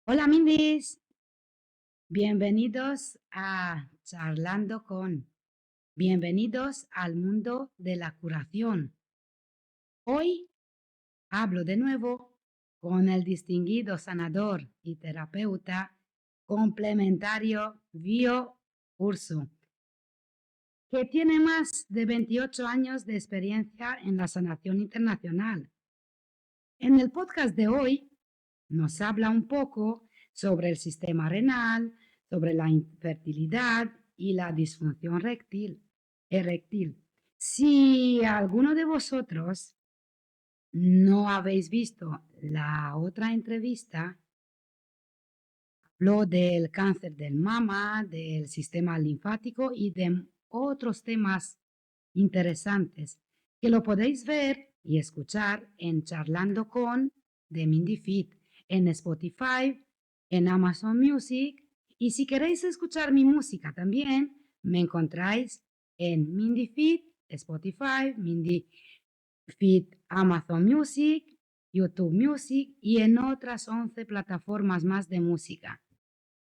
Hola Mindys, bienvenidos a Charlando con, bienvenidos al mundo de la curación. Hoy hablo de nuevo con el distinguido sanador y terapeuta complementario Vio Urso, que tiene más de 28 años de experiencia en la sanación internacional. En el podcast de hoy nos habla un poco sobre el sistema renal, sobre la infertilidad y la disfunción eréctil. Si alguno de vosotros no habéis visto la otra entrevista, habló del cáncer del mama, del sistema linfático y de otros temas interesantes que lo podéis ver y escuchar en Charlando con de Mindy Fit, en Spotify, en Amazon Music. Y si queréis escuchar mi música también, me encontráis en Mindy Fit, Spotify, Mindy Fit, Amazon Music, YouTube Music y en otras 11 plataformas más de música.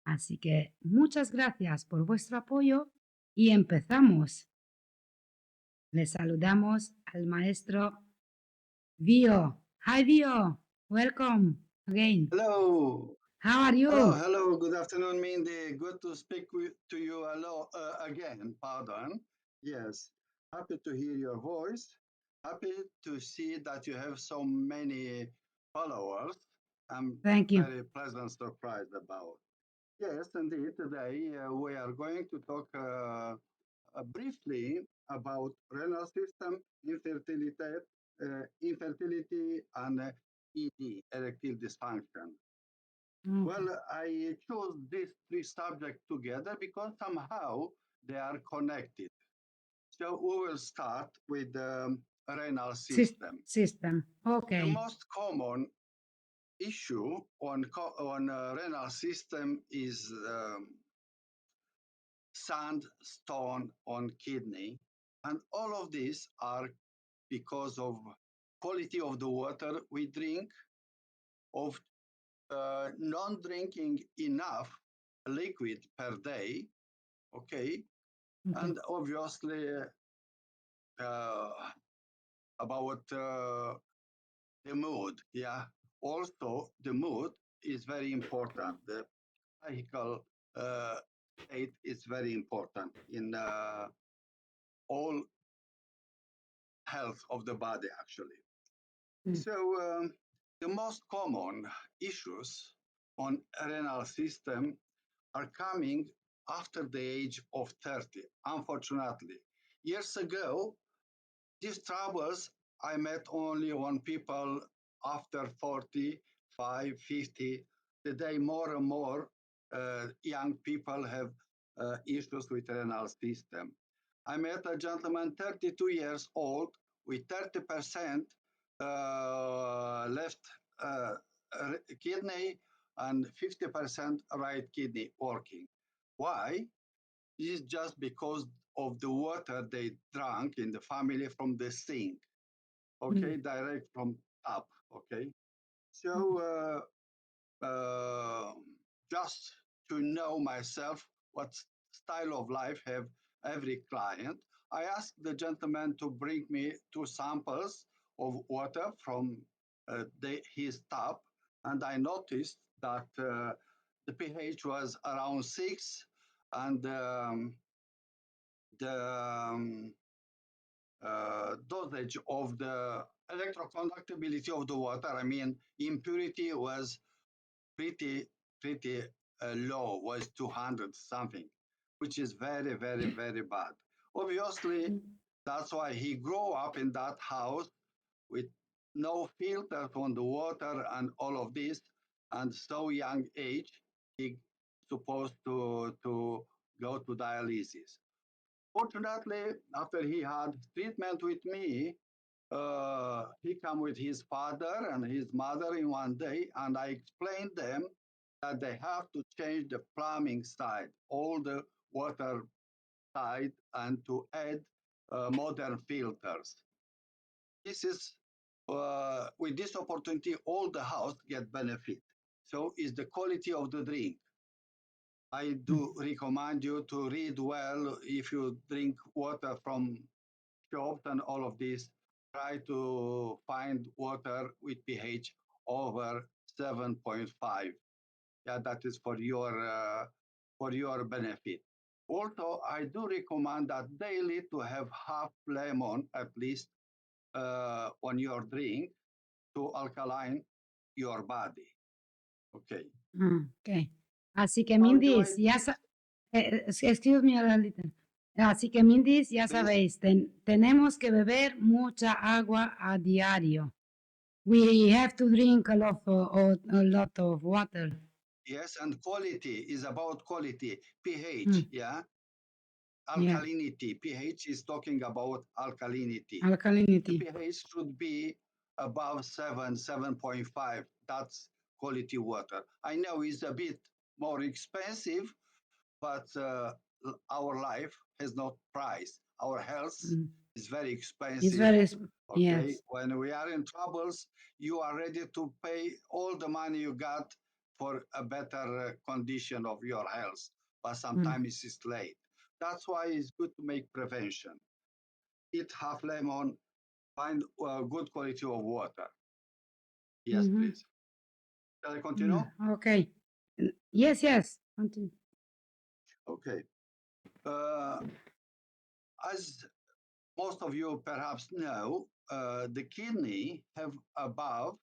Así que muchas gracias por vuestro apoyo y empezamos. Les saludamos al maestro Vio. Hi Vio, welcome again. Hello. How are Hello, you? hello. Good afternoon, Mindy. Good to speak to you hello, again. Pardon. Yes. Happy to hear your voice. Happy to see that you have so many followers. I'm Thank you. very pleasant surprised about. Yes, indeed. Today we are going to talk briefly about renal system, infertility and ED, erectile dysfunction. Okay. Well, I chose these three subjects together because somehow they are connected. So we will start with the renal system. System. The Okay. most common issue on renal system is sand, stone on kidney. And all of these are because of quality of the water we drink, of non-drinking enough liquid per day, okay, Okay. and obviously uh, about the mood, yeah. Also, the mood is very important. The psychical uh, state is very important in all health of the body, actually. Mm. So the most common issues on renal system are coming after the age of 30, unfortunately. Years ago, these troubles I met only on people after 45, 50. Today, more and more young people have issues with renal system. I met a gentleman, 32 years old, with 30% left uh, kidney and 50% right kidney working. Why? This is just because of the water they drank in the family from the sink, Mm. okay, direct from tap, okay. Okay. So just to know myself what style of life have every client, I asked the gentleman to bring me two samples of water from his tap, and I noticed that the pH was around 6, and the dosage of the electroconductibility of the water, I mean, impurity was pretty, pretty low, was 200 something, which is very, very, very bad. Obviously, Mm. that's why he grew up in that house with no filters on the water and all of this, and so young age, he supposed to go to dialysis. Fortunately, after he had treatment with me, he come with his father and his mother in one day, and I explained them that they have to change the plumbing side, all the water side, and to add modern filters. This is with this opportunity, all the house get benefit. So is the quality of the drink. I do recommend you to read well. If you drink water from shops and all of this, try to find water with pH over 7.5. Yeah, that is for your benefit. Also, I do recommend that daily to have half lemon at least on your drink to alkaline your body. Okay. Ok. Así que How do I Mindys, do ya it? excuse me a little. Así que Mindys, ya Please. sabéis, tenemos que beber mucha agua a diario. We have to drink a lot of water. Yes, and quality is about quality. pH, Mm, yeah. yeah, Alkalinity. pH is talking about alkalinity. The alkalinity. pH should be above 7, 7.5. That's quality water. I know it's a bit more expensive, but our life has no price. Our health Mm. is very It's expensive. very, Okay, yes. when we are in troubles, you are ready to pay all the money you got for a better condition of your health, but Mm. sometimes it's late. That's why it's good to make prevention. Eat half lemon, find good quality of water. Yes, Mhm. please. Shall I continue? Okay. Yes, yes. Continue. Okay. Uh, as most of you perhaps know, the kidney have above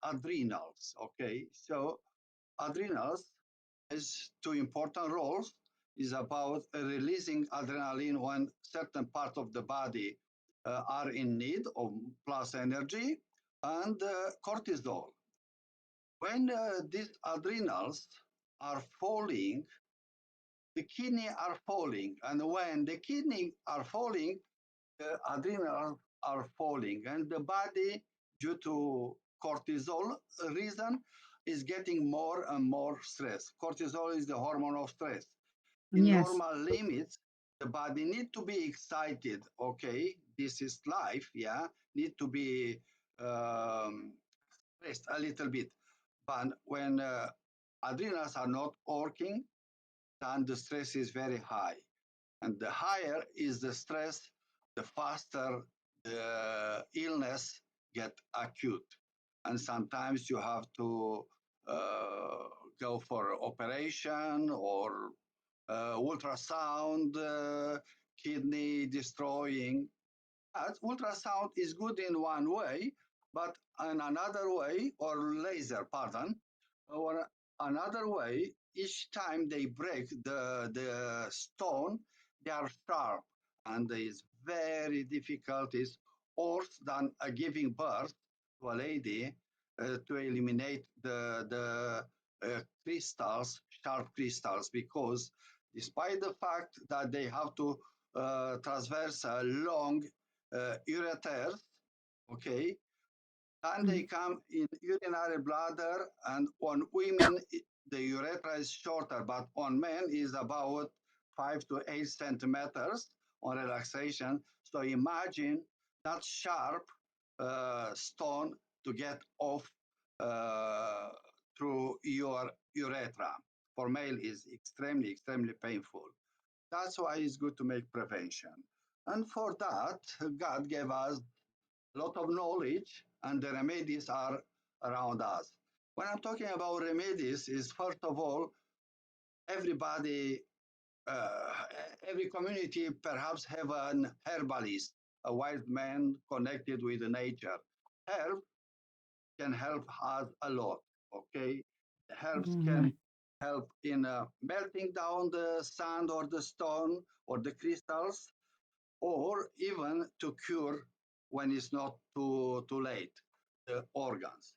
adrenals. Okay, so adrenals has two important roles. Is about releasing adrenaline when certain part of the body are in need of plus energy, and cortisol. When these adrenals are falling, the kidney are falling, and when the kidney are falling, the adrenals are falling, and the body, due to cortisol reason, is getting more and more stress. Cortisol is the hormone of stress. In Yes. normal limits, the body need to be excited. Okay, this is life. Yeah, need to be stressed a little bit. But when adrenals are not working, then the stress is very high. And the higher is the stress, the faster the illness get acute. And sometimes you have to go for operation or ultrasound, kidney destroying. Ultrasound is good in one way, but in another way, or laser, pardon, or another way, each time they break the stone, they are sharp, and it's very difficult. It's worse than giving birth to a lady to eliminate the crystals, sharp crystals, because despite the fact that they have to transverse a long ureters, okay, and they Mm. come in urinary bladder, and on women the urethra is shorter, but on men is about 5 to 8 centimeters on relaxation. So imagine that sharp stone to get off uh, through your urethra. For male is extremely painful. That's why it's good to make prevention. And for that, God gave us a lot of knowledge, and the remedies are around us. When I'm talking about remedies, is first of all, everybody, uh, every community perhaps have an herbalist, a wise man connected with the nature. Herb can help us a lot. Okay, herbs can Right. help in melting down the sand or the stone or the crystals, or even to cure when it's not too late, the organs.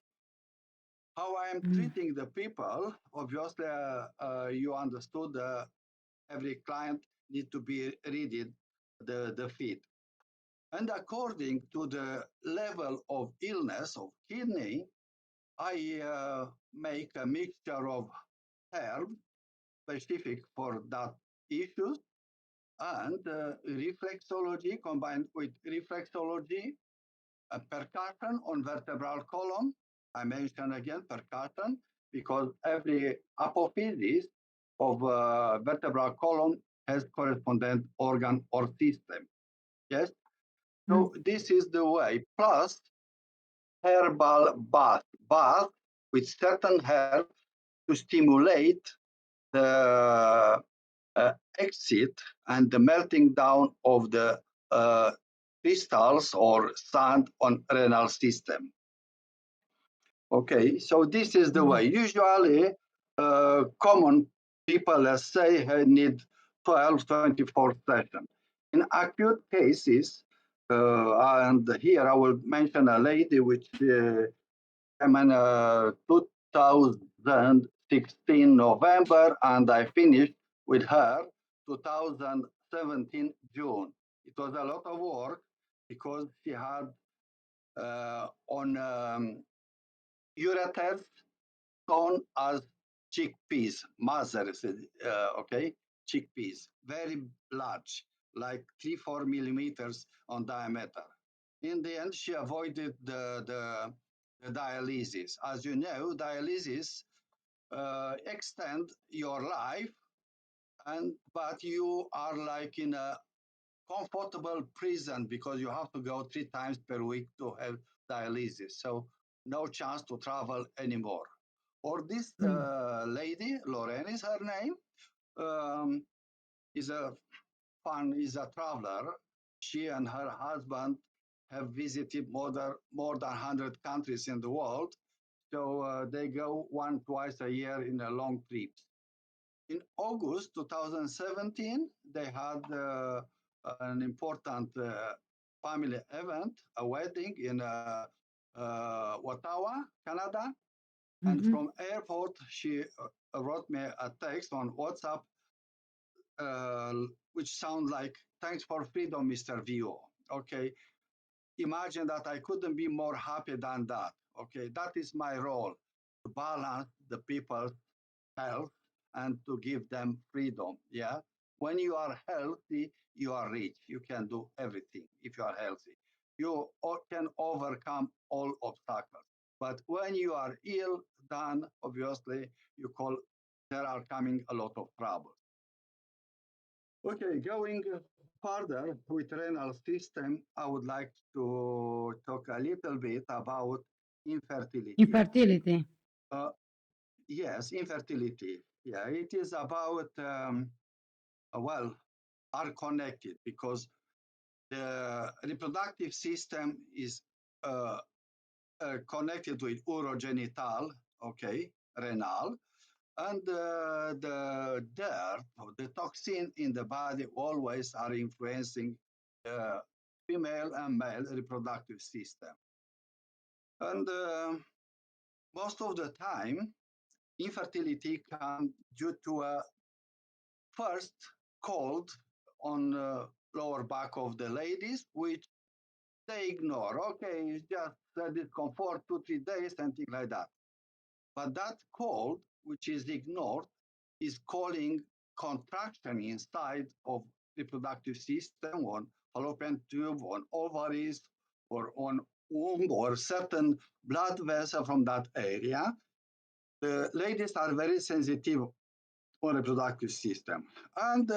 How I am Mm. treating the people, obviously, you understood every client need to be reading the feed. And according to the level of illness of kidney, I make a mixture of herbs specific for that issues, and reflexology combined with reflexology, a percussion on vertebral column, I mention again percussion because every apophysis of vertebral column has correspondent organ or system. Yes. So this is the way. Plus herbal bath with certain herbs to stimulate the exit and the melting down of the crystals or sand on renal system. Okay, so this is the way. Usually, common people, let's say, need 12, 24 sessions. In acute cases, and here I will mention a lady which came in 2016 November, and I finished with her 2017 June. It was a lot of work because she had on ureters shown as chickpeas, mothers, okay, chickpeas, very large, like 3-4 millimeters on diameter. In the end, she avoided the dialysis. As you know, dialysis extend your life, but you are like in a comfortable prison because you have to go 3 times per week to have dialysis. So no chance to travel anymore. Or this lady, Lorraine is her name, is a traveler. She and her husband have visited more than 100 countries in the world. So they go twice a year in a long trips. In August 2017, they had an important family event, a wedding in Ottawa, Canada. And from airport, she wrote me a text on WhatsApp, which sounds like, "Thanks for freedom, Mr. Vio." Okay, imagine that I couldn't be more happy than that. Okay, that is my role, to balance the people's health and to give them freedom. Yeah. When you are healthy, you are rich. You can do everything if you are healthy. You can overcome all obstacles. But when you are ill, then obviously there are coming a lot of troubles. Okay, going further with renal system, I would like to talk a little bit about infertility. Infertility. Yes, infertility. Yeah, it is about, well, are connected because the reproductive system is connected with urogenital, okay, renal, and the dirt or the toxin in the body always are influencing the female and male reproductive system. And most of the time, infertility comes due to a first cold on lower back of the ladies, which they ignore. Okay, it's just discomfort 2-3 days and things like that. But that cold, which is ignored, is calling contraction inside of reproductive system, on fallopian tube, on ovaries, or on womb, or certain blood vessel from that area. The ladies are very sensitive on reproductive system. And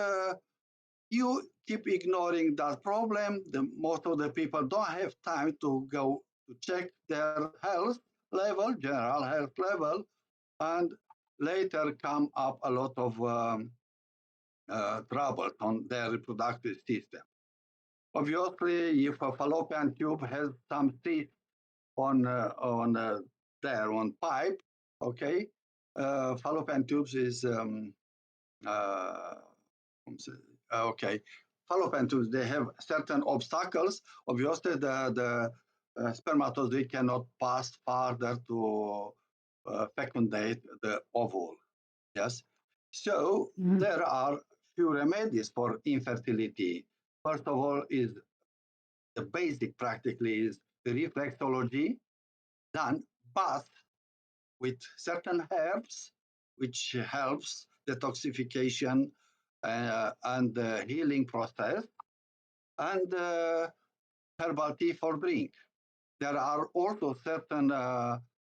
you keep ignoring that problem. Most of the people don't have time to go to check their health level, general health level, and later come up a lot of trouble on their reproductive system. Obviously, if a fallopian tube has some cyst on there on pipe, okay, fallopian tubes is okay. Fallopian tubes, they have certain obstacles. Obviously, the spermatozoid cannot pass further to fecundate the ovule. Yes. So there are few remedies for infertility. First of all, is the basic practically is the reflexology, done bath with certain herbs, which helps detoxification and the healing process, and herbal tea for drink. There are also certain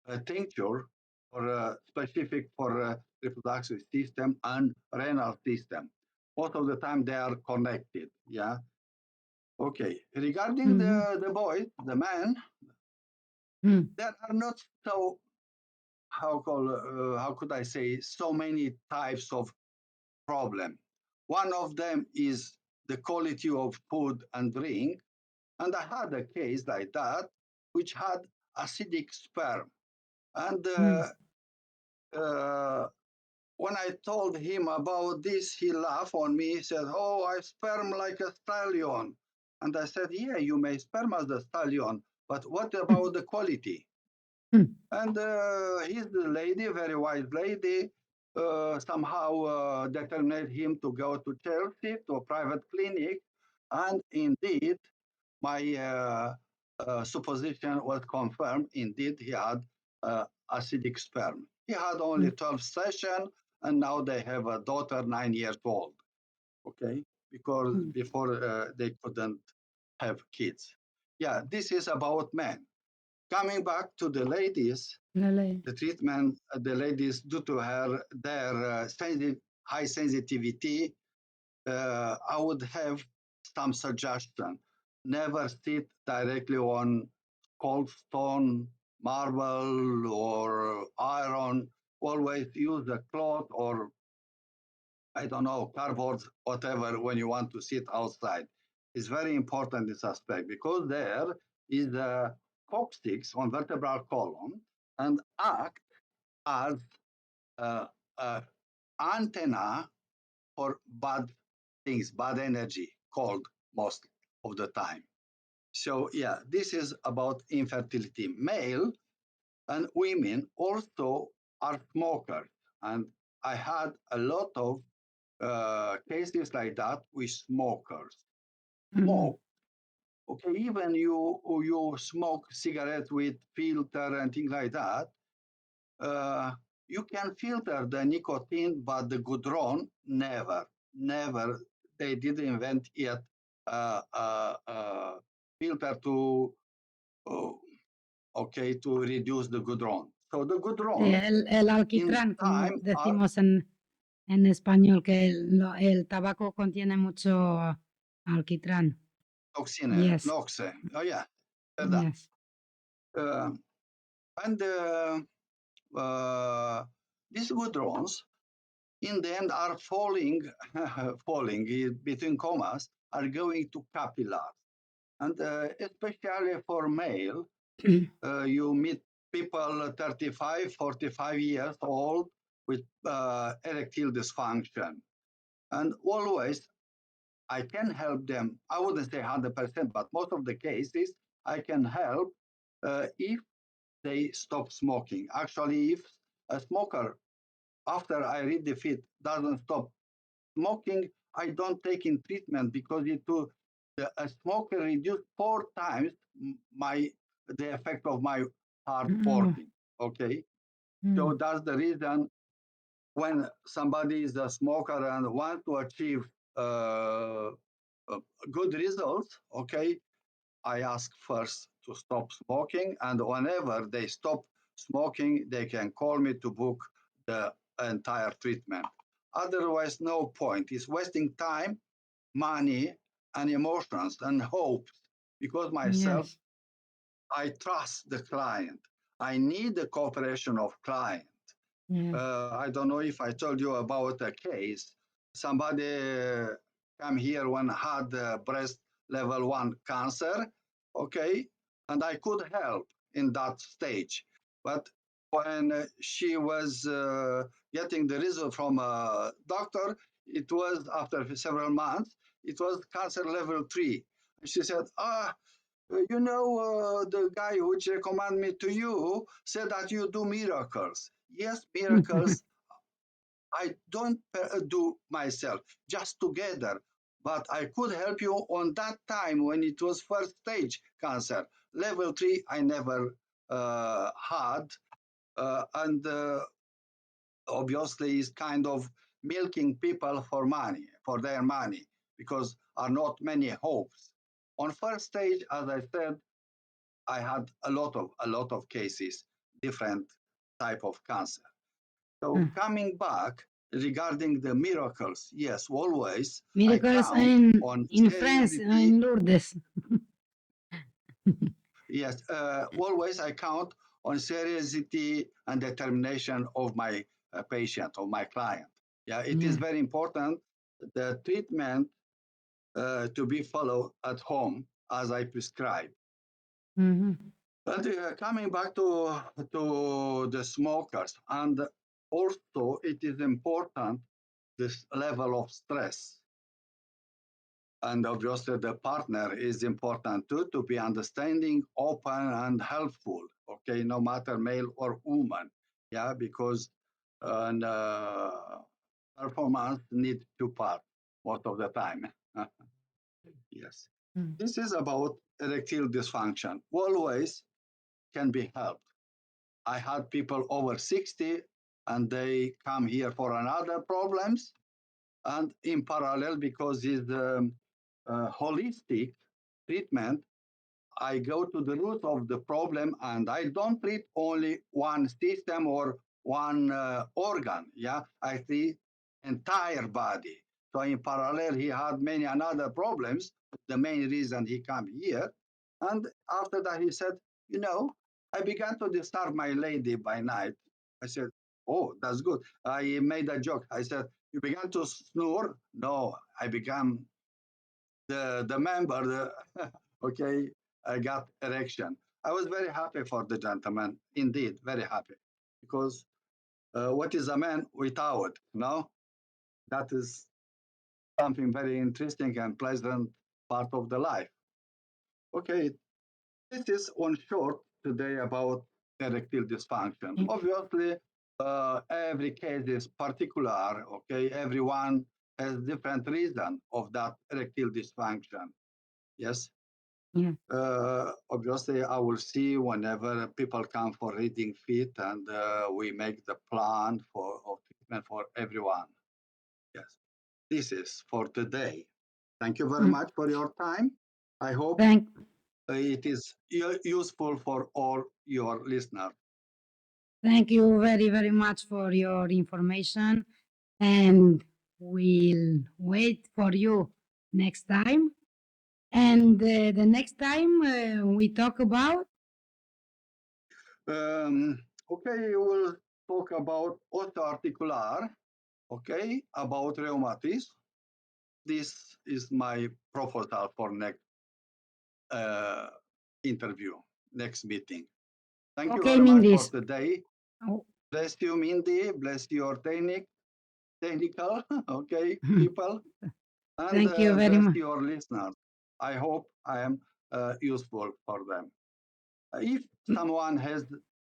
a tincture for specific for reproductive system and renal system. Most of the time they are connected. Yeah. Okay. Regarding the boy, the man, there are not so how could I say so many types of problem. One of them is the quality of food and drink, and I had a case like that which had acidic sperm, and when I told him about this, he laughed on me. He said, "Oh, I sperm like a stallion." And I said, "Yeah, you may sperm as a stallion, but what about the quality?" And he's the lady, very wise lady, somehow determined him to go to Chelsea, to a private clinic. And indeed, my supposition was confirmed. Indeed, he had acidic sperm. He had only 12 sessions, and now they have a daughter 9 years old. Okay, because before they couldn't have kids. Yeah, this is about men. Coming back to the ladies, the treatment, the ladies, due to their high sensitivity, I would have some suggestion. Never sit directly on cold stone, marble, or iron. Always use a cloth or, I don't know, cardboard, whatever, when you want to sit outside. It's very important, this aspect, because there is the coccyx on vertebral column and act as an antenna for bad things, bad energy, cold most of the time. So yeah, this is about infertility. Male and women also are smokers. And I had a lot of cases like that with smokers. Smoke, okay, even you smoke cigarettes with filter and things like that, you can filter the nicotine, but the gudron, never. They didn't invent yet filter to, uh, okay, to reduce the gudron. So the gudron, el in alquitrán, como time, are decimos en español, que el tabaco contiene mucho alquitrán. toxin, Yes. noxe. Oh yeah, Yes. and these gudrons, in the end, are falling, falling between commas, are going to capillars. And especially for male, you meet people 35, 45 years old with erectile dysfunction. And always, I can help them. I wouldn't say 100%, but most of the cases, I can help if they stop smoking. Actually, if a smoker, after I read the feed, doesn't stop smoking, I don't take in treatment because a smoker reduced 4 times the effect of my heart working. Okay, so that's the reason when somebody is a smoker and wants to achieve good results. Okay, I ask first to stop smoking, and whenever they stop smoking, they can call me to book the entire treatment. Otherwise, no point. It's wasting time, money, and emotions and hopes. Because myself, I trust the client. I need the cooperation of client. I don't know if I told you about a case. Somebody came here when had breast level 1 cancer, okay, and I could help in that stage. But when she was getting the result from a doctor, it was after several months, it was cancer level 3. She said, you know, the guy which recommended me to you said that you do miracles. Yes, miracles I don't do myself, just together. But I could help you on that time when it was first stage cancer. Level 3, I never had. And obviously, is kind of milking people for money, for their money, because are not many hopes. On first stage, as I said, I had a lot of cases. different type of cancer. So Mm. coming back regarding the miracles, yes, always I Miracles count on in France, seriousness. in Lourdes. Yes, always I count on seriousness and determination of my patient, of my client. Yeah, it is Yeah. very important the treatment to be followed at home as I prescribe. Mhm. But coming back to the smokers, and also it is important this level of stress. And obviously the partner is important too, to be understanding, open and helpful, okay, no matter male or woman. Yeah, because performance needs two parts most of the time. Yes. Mm. This is about erectile dysfunction. Always can be helped. I had people over 60 and they come here for another problems. And in parallel, because it's holistic treatment, I go to the root of the problem and I don't treat only one system or one organ. Yeah, I treat entire body. So in parallel, he had many another problems. The main reason he came here, and after that he said, you know, I began to disturb my lady by night. I said, oh, that's good. I made a joke. I said, you began to snore? No, I began the member, okay, I got erection. I was very happy for the gentleman, indeed, very happy, because what is a man without? No, that is something very interesting and pleasant part of the life. Okay, this is on short today about erectile dysfunction. Yeah. Obviously, every case is particular. Okay, everyone has different reason of that erectile dysfunction. Yes. Yeah. Obviously, I will see whenever people come for reading fit, and we make the plan for of treatment for everyone. Yes, this is for today. Thank you very Mm. much for your time. I hope Thank it is useful for all your listeners. Thank you very, very much for your information, and we'll wait for you next time. And the next time we talk about. Okay, we will talk about osteoarticular. Okay, about rheumatism. This is my proposal for next uh, interview, next meeting. Thank you Okay, very much for Mindys. today. Oh. Bless you, Mindy. Bless your technical, okay, people, and Thank you very bless much. your listeners. I hope I am useful for them. If someone has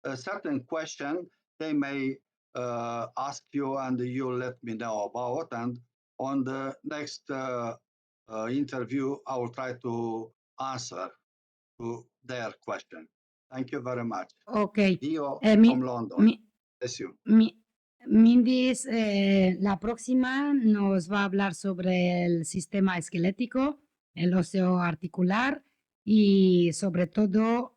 a certain question, they may ask you and you let me know about. And on the next interview, I will try to answer to their question. Thank you very much. Ok. Dio Mi, from London. mi, Bless you. Mindys, la próxima nos va a hablar sobre el sistema esquelético, el óseo articular y sobre todo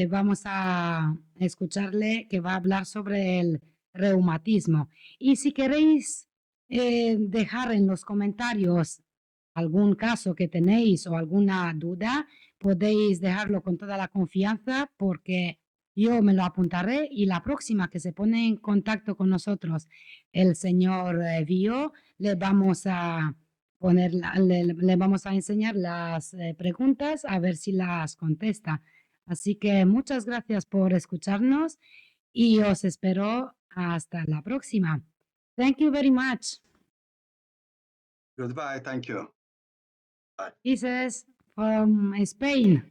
vamos a escucharle que va a hablar sobre el reumatismo. Y si queréis dejar en los comentarios algún caso que tenéis o alguna duda, podéis dejarlo con toda la confianza porque yo me lo apuntaré y la próxima que se pone en contacto con nosotros el señor Vio, le vamos a poner, le vamos a enseñar las preguntas a ver si las contesta. Así que muchas gracias por escucharnos y os espero hasta la próxima. Thank you very much. Goodbye. Thank you. Bye. This is from Spain.